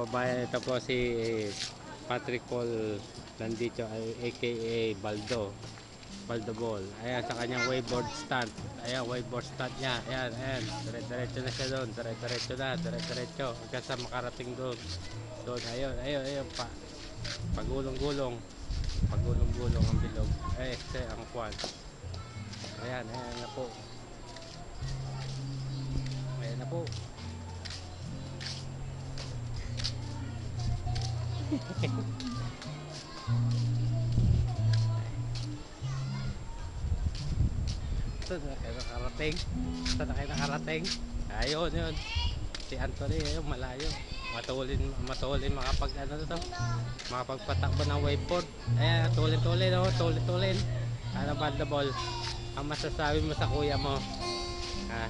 kababayan, ito po si Patrick Paul Landito, aka Baldo Ball. Ayan, sa kanyang wakeboard stand. Ayan, wakeboard stand niya. Ayan, ayan. Dire-diretso na siya doon. Dire-diretso na. Dire-diretso. Hanggang sa makarating doon. Doon, ayun, ayun, ayun. Pagulong-gulong. Pagulong-gulong ang bilog. Eh, ang kwan. Ayan, ayan na po. Ayan na po. Saan na kayo nakarating? Saan na kayo nakarating? Ayun, yun. Si Anthony, ayun, malayo. Matulin makapag ano to? Makapagpatakbo ng wakeboard. Ayan, tulin-tulin, oh, tulin-tulin. Ano ba the ball? Ang masasabi mo sa kuya mo? Ha?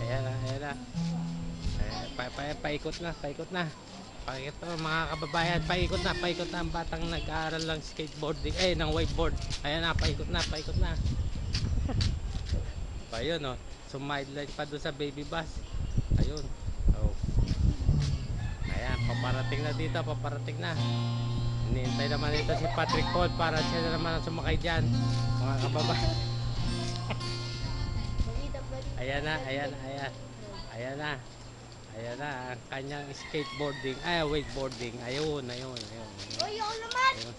Ayan na, ayan na. Paikot na, paikot na. Paikot na mga kababayan, paikot na ang batang nag-aaral lang skateboarding, ng wakeboard. Ayan na, paikot na, paikot na. Ayun, oh, sumideline pa doon sa baby bus. Ayun, oh. Ayan, paparating na dito, paparating na. Hinihintay naman ito si Patrick Paul para siya na naman ang sumakay dyan, mga kababayan. Ayan na, ayan na, ayan. Ayan na. Ayan na, ang kanyang skateboarding, wakeboarding. Ayun, ayun, ayun. Uy, ako naman! Ayun.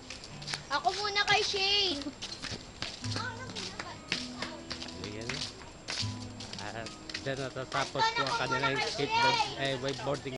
Ako muna kay Shane! Ayan. At dyan natatapos po ang kanilang wakeboarding.